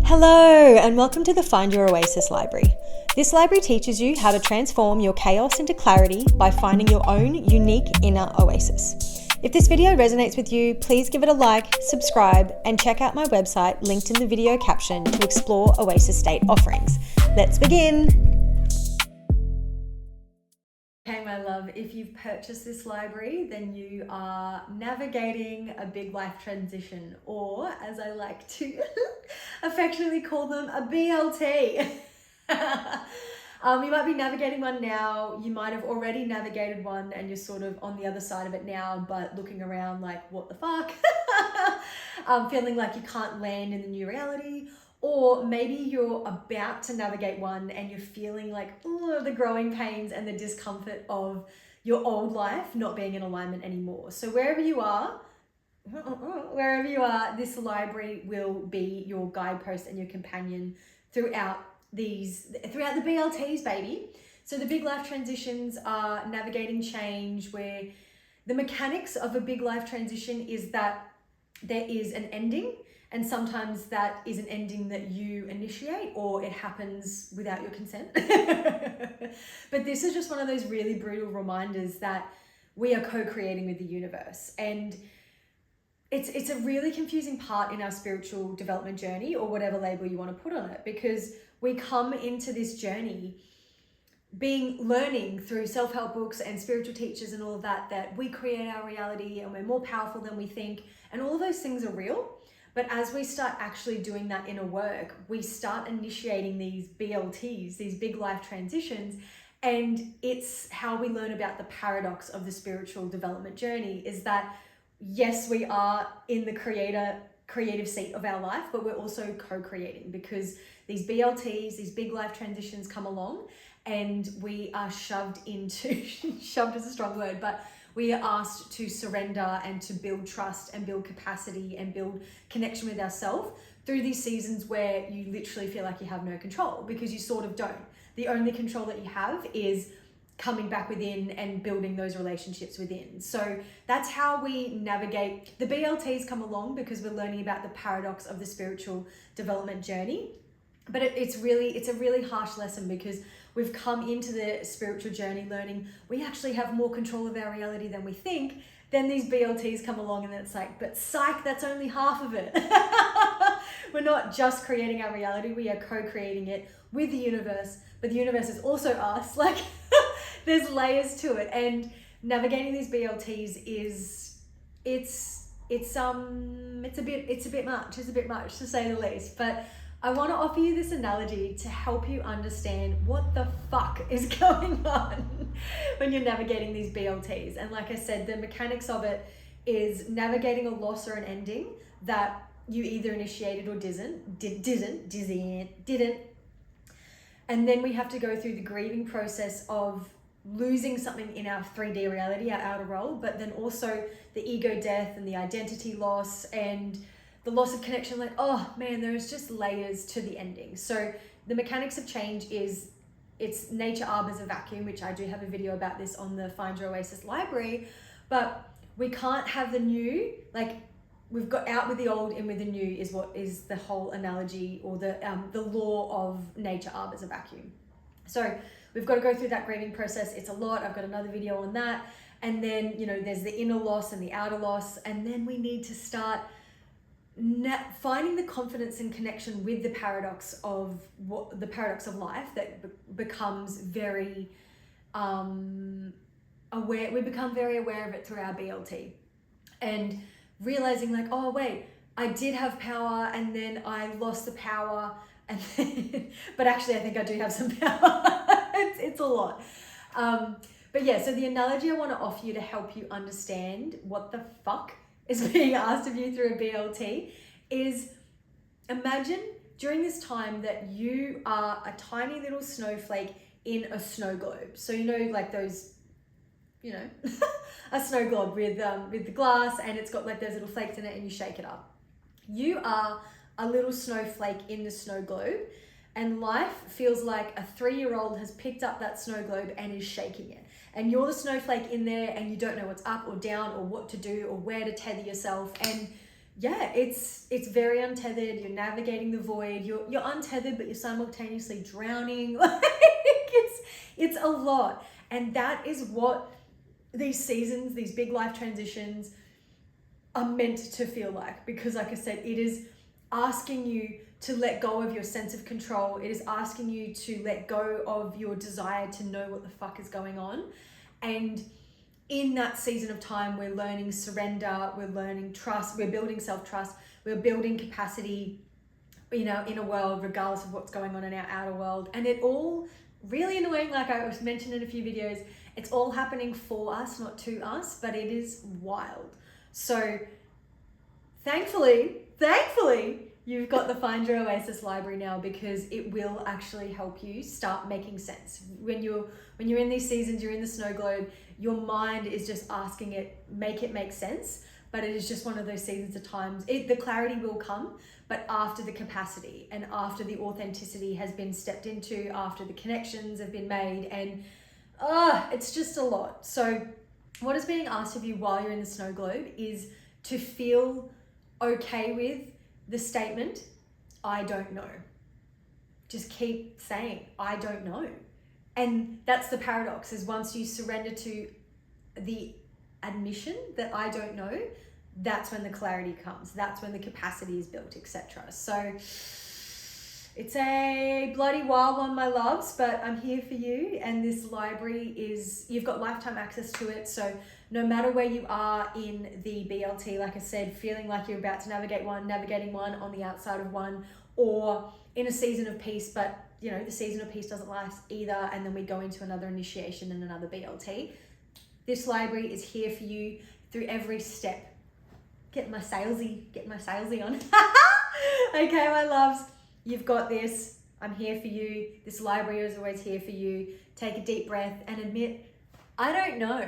Hello, and welcome to the Find Your Oasis Library. This library teaches you how to transform your chaos into clarity by finding your own unique inner oasis. If this video resonates with you, please give it a like, subscribe, and check out my website linked in the video caption to explore Oasis State offerings. Let's begin. Okay, my love, if you've purchased this library, then you are navigating a big life transition, or as I like to affectionately call them, a BLT. You might be navigating one now. You might have already navigated one and you're sort of on the other side of it now, but looking around like, what the fuck? Feeling like you can't land in the new reality. Or maybe you're about to navigate one and you're feeling like the growing pains and the discomfort of your old life not being in alignment anymore. So wherever you are, this library will be your guidepost and your companion throughout the BLTs, baby. So the big life transitions are navigating change, where the mechanics of a big life transition is that there is an ending. And sometimes that is an ending that you initiate, or it happens without your consent. But this is just one of those really brutal reminders that we are co-creating with the universe. And it's a really confusing part in our spiritual development journey, or whatever label you want to put on it, because we come into this journey learning through self-help books and spiritual teachers and all of that we create our reality and we're more powerful than we think. And all of those things are real. But as we start actually doing that inner work, we start initiating these BLTs, these big life transitions. And it's how we learn about the paradox of the spiritual development journey, is that yes, we are in the creative seat of our life, but we're also co-creating, because these BLTs, these big life transitions come along and we are shoved is a strong word, but we are asked to surrender and to build trust and build capacity and build connection with ourselves through these seasons where you literally feel like you have no control, because you sort of don't. The only control that you have is coming back within and building those relationships within. So that's how we navigate. The BLTs come along because we're learning about the paradox of the spiritual development journey. But it's a really harsh lesson, because we've come into the spiritual journey learning we actually have more control of our reality than we think. Then these BLTs come along and then it's like, but psych, that's only half of it. We're not just creating our reality, we are co-creating it with the universe, but the universe is also us. Like there's layers to it, and navigating these BLTs it's a bit much to say the least. But I want to offer you this analogy to help you understand what the fuck is going on when you're navigating these BLTs. And like I said, the mechanics of it is navigating a loss or an ending that you either initiated or didn't. And then we have to go through the grieving process of losing something in our 3D reality, our outer role, but then also the ego death and the identity loss and the loss of connection. Like, oh man, there's just layers to the ending. So the mechanics of change it's nature arbors a vacuum, which I do have a video about this on the Find Your Oasis Library. But we can't have the new, like we've got out with the old, in with the new, is what is the whole analogy, or the law of nature arbors a vacuum. So we've got to go through that grieving process. It's a lot. I've got another video on that. And then, there's the inner loss and the outer loss. And then we need to start finding the confidence and connection with the paradox of life that becomes very aware. We become very aware of it through our BLT, and realizing like, oh wait, I did have power and then I lost the power, and then, but actually I think I do have some power. it's a lot. But yeah, so the analogy I want to offer you to help you understand what the fuck is being asked of you through a BLT is, imagine during this time that you are a tiny little snowflake in a snow globe. So like those, a snow globe with the glass, and it's got like those little flakes in it, and you shake it up. You are a little snowflake in the snow globe, and life feels like a 3-year-old has picked up that snow globe and is shaking it. And you're the snowflake in there, and you don't know what's up or down or what to do or where to tether yourself. And yeah, it's very untethered. You're navigating the void. You're untethered, but you're simultaneously drowning. Like it's a lot, and that is what these seasons, these big life transitions, are meant to feel like. Because, like I said, it is asking you to let go of your sense of control. It is asking you to let go of your desire to know what the fuck is going on, and in that season of time, we're learning surrender, we're learning trust, we're building self-trust, we're building capacity in our inner world, regardless of what's going on in our outer world. And it all really annoying, like I was mentioned in a few videos, it's all happening for us, not to us, but it is wild. So thankfully, you've got the Find Your Oasis Library now, because it will actually help you start making sense. When you're in these seasons, you're in the snow globe, your mind is just asking it make sense. But it is just one of those seasons of times. The clarity will come, but after the capacity and after the authenticity has been stepped into, after the connections have been made, and it's just a lot. So what is being asked of you while you're in the snow globe is to feel okay with the statement, I don't know. Just keep saying, I don't know. And that's the paradox, is once you surrender to the admission that I don't know, that's when the clarity comes. That's when the capacity is built, etc. So it's a bloody wild one, my loves, but I'm here for you. And this library you've got lifetime access to it. So no matter where you are in the BLT, like I said, feeling like you're about to navigating one on the outside of one, or in a season of peace, but the season of peace doesn't last either, and then we go into another initiation and another BLT. This library is here for you through every step. Get my salesy on. Okay, my loves, you've got this. I'm here for you. This library is always here for you. Take a deep breath and admit, I don't know.